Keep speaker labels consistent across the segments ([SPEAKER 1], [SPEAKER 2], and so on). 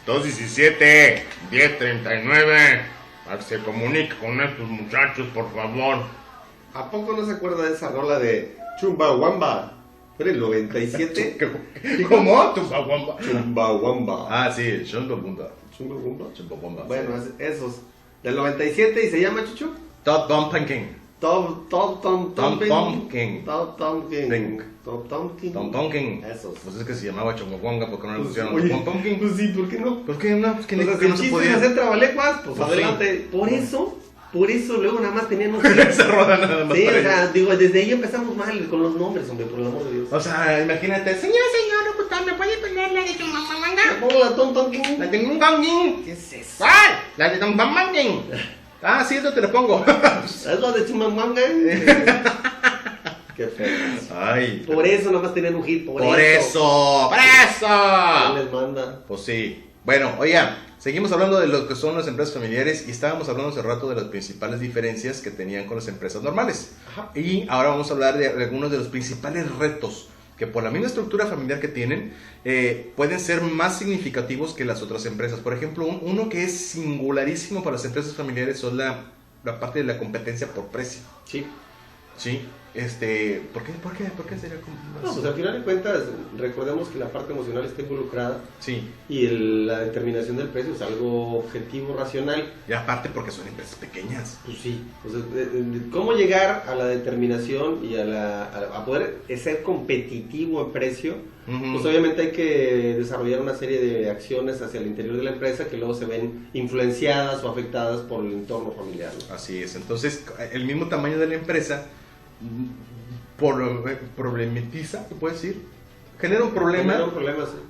[SPEAKER 1] 217-1039. Para que se comunique con estos muchachos, por favor.
[SPEAKER 2] ¿A poco no se acuerda de esa rola de Chumbawamba? ¿Era el 97?
[SPEAKER 1] ¿Cómo? Chumbawamba.
[SPEAKER 2] Chumbawamba.
[SPEAKER 1] Ah, sí, Chumbawamba.
[SPEAKER 2] ¿Chumbawamba? Bueno, esos. Del 97 y se llama, Chucho.
[SPEAKER 1] Top Tom Pumpkin.
[SPEAKER 2] Tom
[SPEAKER 1] Pumpkin.
[SPEAKER 2] Tom Pumpkin. Esos.
[SPEAKER 1] Pues es que se llamaba Chumbawamba, porque no le
[SPEAKER 2] Pues,
[SPEAKER 1] pusieron
[SPEAKER 2] oye,
[SPEAKER 1] Tom Pumpkin.
[SPEAKER 2] Pues sí, ¿por qué no?
[SPEAKER 1] ¿Por qué no? Pues que
[SPEAKER 2] Pues
[SPEAKER 1] no,
[SPEAKER 2] el
[SPEAKER 1] que no se
[SPEAKER 2] chiste
[SPEAKER 1] podía.
[SPEAKER 2] es hacer trabalecuas, pues
[SPEAKER 1] Pues
[SPEAKER 2] adelante.
[SPEAKER 1] sí.
[SPEAKER 2] Por eso luego nada más teníamos...
[SPEAKER 1] Se roda nada más.
[SPEAKER 2] Sí, o
[SPEAKER 1] para
[SPEAKER 2] sea,
[SPEAKER 1] ellos.
[SPEAKER 2] digo, desde ahí empezamos mal con los nombres, hombre, por el amor de Dios.
[SPEAKER 1] O sea, imagínate, señor locutor, ¿me puede poner la de Chumbawamba?
[SPEAKER 2] ¿Cómo la Tom Pumpkin?
[SPEAKER 1] La de Chumbawamba.
[SPEAKER 2] ¿Qué es eso?
[SPEAKER 1] ¿Cuál? La de Tom Pumpkin. Ah, sí, eso te lo pongo.
[SPEAKER 2] ¿Es la de Chumamanga? Qué feo.
[SPEAKER 1] Ay.
[SPEAKER 2] Por eso nada más tenían un hit,
[SPEAKER 1] Por eso.
[SPEAKER 2] ¿Quién les manda?
[SPEAKER 1] Pues sí. Bueno, oigan, seguimos hablando de lo que son las empresas familiares y estábamos hablando hace rato de las principales diferencias que tenían con las empresas normales.
[SPEAKER 2] Ajá.
[SPEAKER 1] Y ahora vamos a hablar de algunos de los principales retos que por la misma estructura familiar que tienen, pueden ser más significativos que las otras empresas. Por ejemplo, uno que es singularísimo para las empresas familiares son la parte de la competencia por precio.
[SPEAKER 2] Sí.
[SPEAKER 1] ¿Sí? ¿Por qué sería como más?
[SPEAKER 2] No, pues al final de cuentas, recordemos que la parte emocional está involucrada
[SPEAKER 1] Sí.
[SPEAKER 2] y la determinación del precio es algo objetivo, racional.
[SPEAKER 1] Y aparte porque son empresas pequeñas.
[SPEAKER 2] Pues sí. O sea, ¿cómo llegar a la determinación y a poder ser competitivo en precio?
[SPEAKER 1] Uh-huh.
[SPEAKER 2] Pues obviamente hay que desarrollar una serie de acciones hacia el interior de la empresa que luego se ven influenciadas o afectadas por el entorno familiar, ¿no?
[SPEAKER 1] Así es. Entonces, el mismo tamaño de la empresa problematiza, ¿se puede decir? Genera un problema,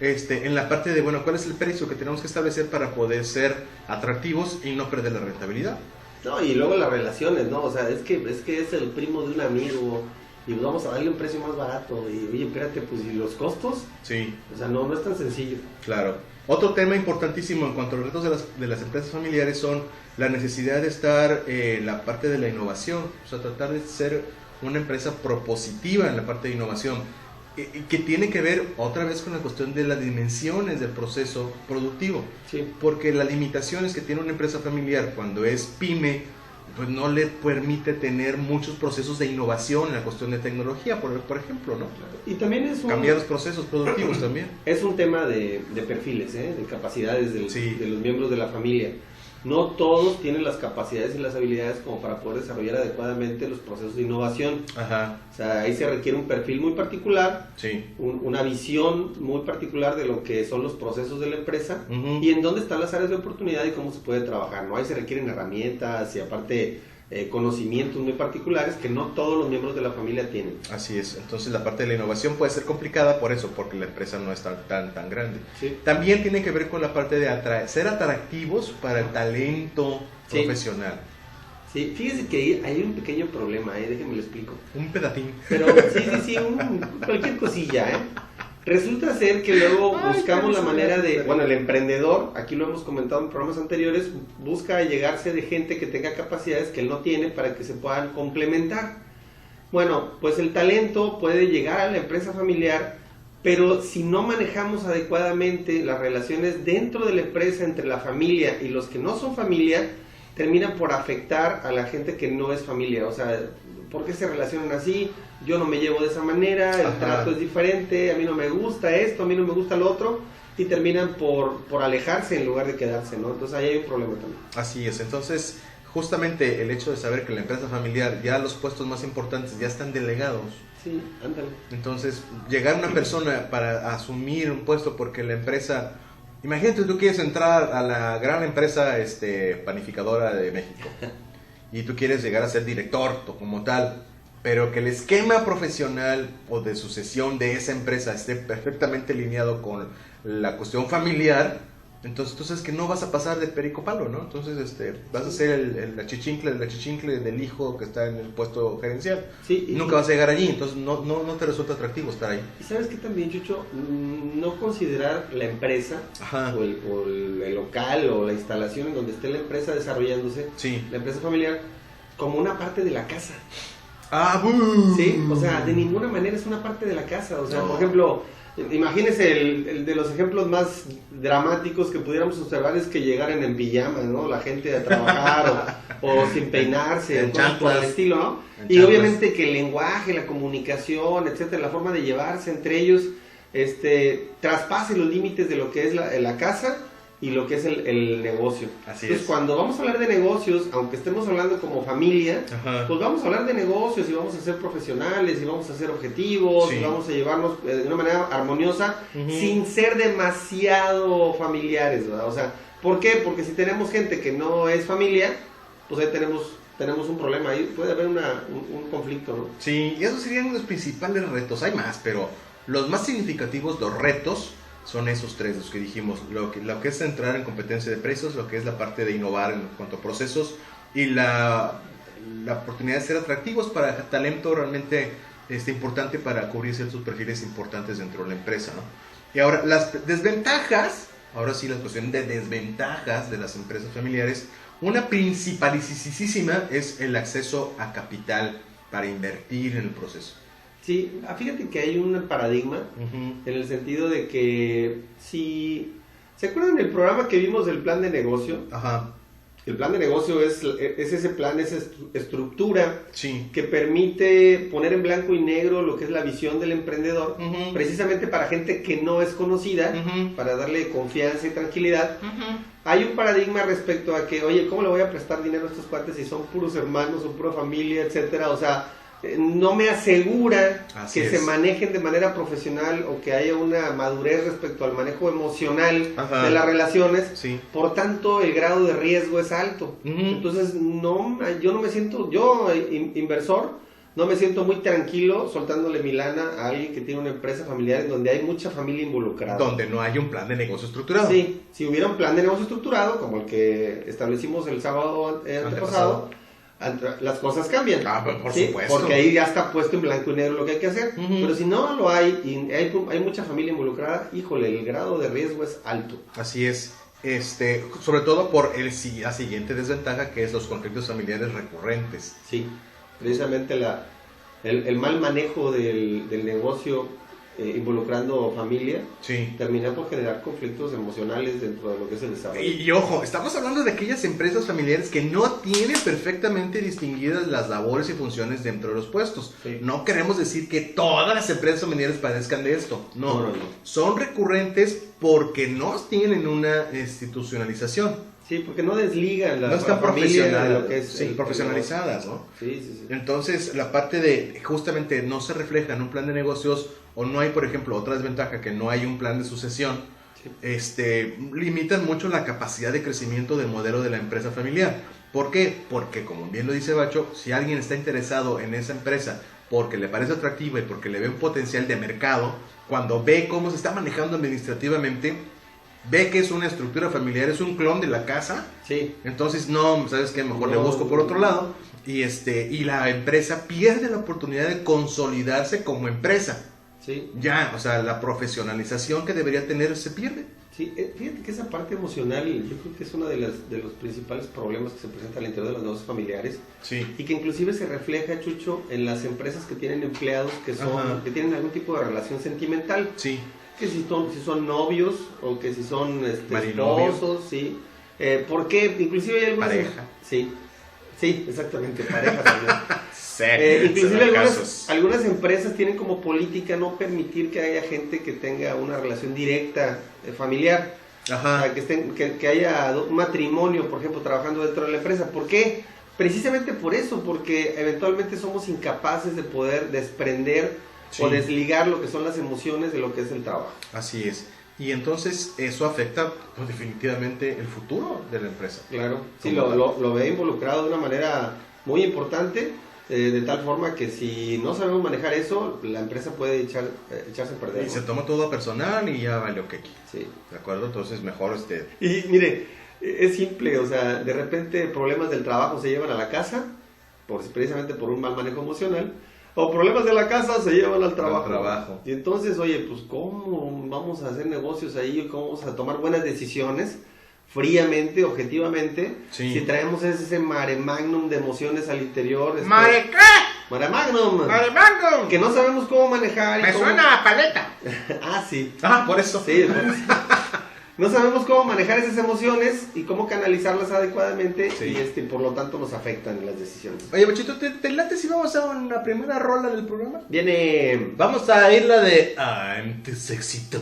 [SPEAKER 2] Sí.
[SPEAKER 1] En la parte de, bueno, ¿cuál es el precio que tenemos que establecer para poder ser atractivos y no perder la rentabilidad?
[SPEAKER 2] No, y luego las relaciones, ¿no? O sea, es que es el primo de un amigo y vamos a darle un precio más barato y oye, espérate, pues ¿y los costos?
[SPEAKER 1] Sí.
[SPEAKER 2] O sea, no es tan sencillo.
[SPEAKER 1] Claro. Otro tema importantísimo en cuanto a los retos de las empresas familiares son la necesidad de estar en la parte de la innovación, o sea, tratar de ser una empresa propositiva en la parte de innovación, que tiene que ver otra vez con la cuestión de las dimensiones del proceso productivo,
[SPEAKER 2] Sí.
[SPEAKER 1] porque las limitaciones que tiene una empresa familiar cuando es pyme, pues no le permite tener muchos procesos de innovación en la cuestión de tecnología, por ejemplo, ¿no?
[SPEAKER 2] Y también es
[SPEAKER 1] Cambiar los procesos productivos también.
[SPEAKER 2] Es un tema de perfiles, de capacidades
[SPEAKER 1] Sí.
[SPEAKER 2] de los miembros de la familia. No todos tienen las capacidades y las habilidades como para poder desarrollar adecuadamente los procesos de innovación.
[SPEAKER 1] Ajá,
[SPEAKER 2] O sea, ahí se requiere un perfil muy particular,
[SPEAKER 1] sí.
[SPEAKER 2] una visión muy particular de lo que son los procesos de la empresa
[SPEAKER 1] Ujú.
[SPEAKER 2] y en dónde están las áreas de oportunidad y cómo se puede trabajar, ¿no? Ahí se requieren herramientas y aparte conocimientos muy particulares que no todos los miembros de la familia tienen.
[SPEAKER 1] Así es, entonces la parte de la innovación puede ser complicada por eso, porque la empresa no es tan grande.
[SPEAKER 2] Sí.
[SPEAKER 1] También tiene que ver con la parte de ser atractivos para el talento
[SPEAKER 2] Sí.
[SPEAKER 1] profesional.
[SPEAKER 2] Sí, fíjese que hay un pequeño problema, déjenme lo explico.
[SPEAKER 1] Un pedatín.
[SPEAKER 2] Pero sí, cualquier cosilla, Resulta ser que luego buscamos la manera de, bueno, el emprendedor, aquí lo hemos comentado en programas anteriores, busca llegarse de gente que tenga capacidades que él no tiene para que se puedan complementar. Bueno, pues el talento puede llegar a la empresa familiar, pero si no manejamos adecuadamente las relaciones dentro de la empresa entre la familia y los que no son familia, terminan por afectar a la gente que no es familia. O sea, ¿por qué se relacionan así? Yo no me llevo de esa manera, el
[SPEAKER 1] Ajá.
[SPEAKER 2] trato es diferente, a mí no me gusta esto, a mí no me gusta lo otro, y terminan por alejarse en lugar de quedarse, ¿no? Entonces ahí hay un problema también.
[SPEAKER 1] Así es, entonces justamente el hecho de saber que la empresa familiar ya los puestos más importantes ya están delegados.
[SPEAKER 2] Sí, ándale.
[SPEAKER 1] Entonces, llegar una persona para asumir un puesto porque la empresa... Imagínate, tú quieres entrar a la gran empresa panificadora de México y tú quieres llegar a ser director como tal, pero que el esquema profesional o de sucesión de esa empresa esté perfectamente alineado con la cuestión familiar, entonces tú sabes que no vas a pasar de perico palo, ¿no? Entonces vas a ser la chichincle del hijo que está en el puesto gerencial.
[SPEAKER 2] Sí, y
[SPEAKER 1] nunca vas a llegar allí, entonces no te resulta atractivo estar ahí.
[SPEAKER 2] ¿Y sabes qué también, Chucho? No considerar la empresa
[SPEAKER 1] Ajá.
[SPEAKER 2] o el local o la instalación en donde esté la empresa desarrollándose,
[SPEAKER 1] Sí.
[SPEAKER 2] la empresa familiar, como una parte de la casa.
[SPEAKER 1] ¡Ah! ¡Bú!
[SPEAKER 2] Sí, o sea, de ninguna manera es una parte de la casa. O sea,
[SPEAKER 1] No.
[SPEAKER 2] por ejemplo, Imagínese el de los ejemplos más dramáticos que pudiéramos observar es que llegaran en pijama, ¿no? La gente a trabajar o sin peinarse,
[SPEAKER 1] en
[SPEAKER 2] cosas por el estilo, ¿no? Y obviamente que el lenguaje, la comunicación, etcétera, la forma de llevarse entre ellos, traspase los límites de lo que es la casa y lo que es el negocio.
[SPEAKER 1] Así
[SPEAKER 2] Entonces,
[SPEAKER 1] es.
[SPEAKER 2] cuando vamos a hablar de negocios, aunque estemos hablando como familia,
[SPEAKER 1] Ajá.
[SPEAKER 2] pues vamos a hablar de negocios y vamos a ser profesionales y vamos a ser objetivos
[SPEAKER 1] Sí.
[SPEAKER 2] y vamos a llevarnos de una manera armoniosa
[SPEAKER 1] Ujú.
[SPEAKER 2] sin ser demasiado familiares, ¿verdad? O sea, ¿por qué? Porque si tenemos gente que no es familia, pues ahí tenemos un problema, ahí puede haber un conflicto, ¿no?
[SPEAKER 1] Sí, y esos serían los principales retos. Hay más, pero los más significativos, los retos, son esos tres, los que dijimos. Lo que es entrar en competencia de precios, lo que es la parte de innovar en cuanto a procesos y la oportunidad de ser atractivos para talento realmente importante para cubrir ciertos perfiles importantes dentro de la empresa, ¿no? Y ahora, las desventajas, ahora sí la cuestión de desventajas de las empresas familiares, una principalísima es el acceso a capital para invertir en el proceso.
[SPEAKER 2] Sí, fíjate que hay un paradigma
[SPEAKER 1] Uh-huh.
[SPEAKER 2] en el sentido de que si... ¿Se acuerdan del programa que vimos del plan de negocio?
[SPEAKER 1] Ajá,
[SPEAKER 2] El plan de negocio es ese plan, esa estructura
[SPEAKER 1] sí.
[SPEAKER 2] que permite poner en blanco y negro lo que es la visión del emprendedor,
[SPEAKER 1] Uh-huh.
[SPEAKER 2] precisamente para gente que no es conocida,
[SPEAKER 1] Uh-huh.
[SPEAKER 2] para darle confianza y tranquilidad.
[SPEAKER 1] Uh-huh.
[SPEAKER 2] Hay un paradigma respecto a que, oye, ¿cómo le voy a prestar dinero a estos cuates si son puros hermanos o pura familia, etcétera? O sea, no me asegura
[SPEAKER 1] Así
[SPEAKER 2] que
[SPEAKER 1] es.
[SPEAKER 2] se manejen de manera profesional o que haya una madurez respecto al manejo emocional
[SPEAKER 1] Ajá.
[SPEAKER 2] de las relaciones.
[SPEAKER 1] Sí.
[SPEAKER 2] Por tanto, el grado de riesgo es alto.
[SPEAKER 1] Ujú.
[SPEAKER 2] Entonces, yo no me siento, inversor, no me siento muy tranquilo soltándole mi lana a alguien que tiene una empresa familiar en donde hay mucha familia involucrada.
[SPEAKER 1] Donde no hay un plan de negocio estructurado.
[SPEAKER 2] Sí, si hubiera un plan de negocio estructurado, como el que establecimos el sábado antepasado, las cosas cambian.
[SPEAKER 1] Ah, pues, por
[SPEAKER 2] ¿sí?
[SPEAKER 1] supuesto.
[SPEAKER 2] Porque ahí ya está puesto en blanco y negro lo que hay que hacer.
[SPEAKER 1] Ujú.
[SPEAKER 2] Pero si no lo hay y hay mucha familia involucrada, híjole, el grado de riesgo es alto.
[SPEAKER 1] Así es. Sobre todo por la siguiente desventaja, que es los conflictos familiares recurrentes.
[SPEAKER 2] Sí, precisamente el mal manejo del negocio involucrando familia
[SPEAKER 1] Sí.
[SPEAKER 2] termina por generar conflictos emocionales dentro de lo que es el desarrollo.
[SPEAKER 1] Y ojo, estamos hablando de aquellas empresas familiares que no tienen perfectamente distinguidas las labores y funciones dentro de los puestos.
[SPEAKER 2] Sí.
[SPEAKER 1] No queremos decir que todas las empresas familiares padezcan de esto. No.
[SPEAKER 2] No.
[SPEAKER 1] Son recurrentes porque no tienen una institucionalización.
[SPEAKER 2] Sí, porque no desligan
[SPEAKER 1] No están
[SPEAKER 2] la familia de
[SPEAKER 1] profesional,
[SPEAKER 2] lo que es
[SPEAKER 1] sí,
[SPEAKER 2] el
[SPEAKER 1] profesionalizadas, ¿no?
[SPEAKER 2] Sí.
[SPEAKER 1] Entonces, la parte de justamente no se refleja en un plan de negocios o no hay, por ejemplo, otra desventaja que no hay un plan de sucesión, limitan mucho la capacidad de crecimiento del modelo de la empresa familiar. ¿Por qué? Porque, como bien lo dice Bacho, si alguien está interesado en esa empresa porque le parece atractiva y porque le ve un potencial de mercado, cuando ve cómo se está manejando administrativamente, ve que es una estructura familiar, es un clon de la casa,
[SPEAKER 2] Sí.
[SPEAKER 1] entonces no, ¿sabes qué? Mejor le busco por otro lado y la empresa pierde la oportunidad de consolidarse como empresa.
[SPEAKER 2] Sí.
[SPEAKER 1] Ya, o sea, la profesionalización que debería tener se pierde.
[SPEAKER 2] Sí, fíjate que esa parte emocional yo creo que es uno de los principales problemas que se presentan al interior de los negocios familiares
[SPEAKER 1] Sí.
[SPEAKER 2] y que inclusive se refleja, Chucho, en las empresas que tienen empleados
[SPEAKER 1] Ajá.
[SPEAKER 2] que tienen algún tipo de relación sentimental,
[SPEAKER 1] Sí.
[SPEAKER 2] que si son novios o que si son
[SPEAKER 1] Marinovios.
[SPEAKER 2] esposos, sí. ¿Por qué? Inclusive hay algunas...
[SPEAKER 1] Pareja.
[SPEAKER 2] Sí, exactamente, pareja también.
[SPEAKER 1] Sí,
[SPEAKER 2] Inclusive
[SPEAKER 1] son casos.
[SPEAKER 2] algunas empresas tienen como política no permitir que haya gente que tenga una relación directa familiar. O
[SPEAKER 1] Ajá.
[SPEAKER 2] sea, que haya un matrimonio, por ejemplo, trabajando dentro de la empresa. ¿Por qué? Precisamente por eso, porque eventualmente somos incapaces de poder desprender
[SPEAKER 1] Sí.
[SPEAKER 2] o desligar lo que son las emociones de lo que es el trabajo.
[SPEAKER 1] Así es. Y entonces eso afecta pues, definitivamente el futuro de la empresa.
[SPEAKER 2] Claro, sí,
[SPEAKER 1] Como
[SPEAKER 2] lo ve involucrado de una manera muy importante, de tal forma que si no sabemos manejar eso, la empresa puede echarse a perder.
[SPEAKER 1] Y
[SPEAKER 2] ¿no?
[SPEAKER 1] se toma todo a personal y ya valió que aquí.
[SPEAKER 2] Sí.
[SPEAKER 1] ¿De acuerdo? Entonces mejor
[SPEAKER 2] Y mire, es simple, o sea, de repente problemas del trabajo se llevan a la casa, precisamente por un mal manejo emocional, o problemas de la casa se llevan al trabajo. Y entonces, oye, pues ¿cómo vamos a hacer negocios ahí? ¿Cómo vamos a tomar buenas decisiones? Fríamente, objetivamente,
[SPEAKER 1] Sí.
[SPEAKER 2] si traemos ese mare magnum de emociones al interior.
[SPEAKER 1] ¡Mare qué!
[SPEAKER 2] Mare Magnum.
[SPEAKER 1] ¡Mare Magnum!
[SPEAKER 2] Que no sabemos cómo manejar.
[SPEAKER 1] Me suena a paleta.
[SPEAKER 2] Ah, sí.
[SPEAKER 1] Ah, por eso.
[SPEAKER 2] Sí, por eso. No sabemos cómo manejar esas emociones y cómo canalizarlas adecuadamente
[SPEAKER 1] Sí.
[SPEAKER 2] y por lo tanto nos afectan en las decisiones.
[SPEAKER 1] Oye, Bochito, ¿te late si vamos a una primera rola del programa?
[SPEAKER 2] Viene...
[SPEAKER 1] Vamos a ir la de I'm too sexy to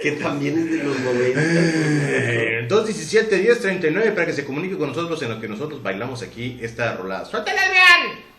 [SPEAKER 2] que también es de los 90.
[SPEAKER 1] 217 1039 para que se comunique con nosotros en lo que nosotros bailamos aquí esta rola. ¡Suéltala, Adrián!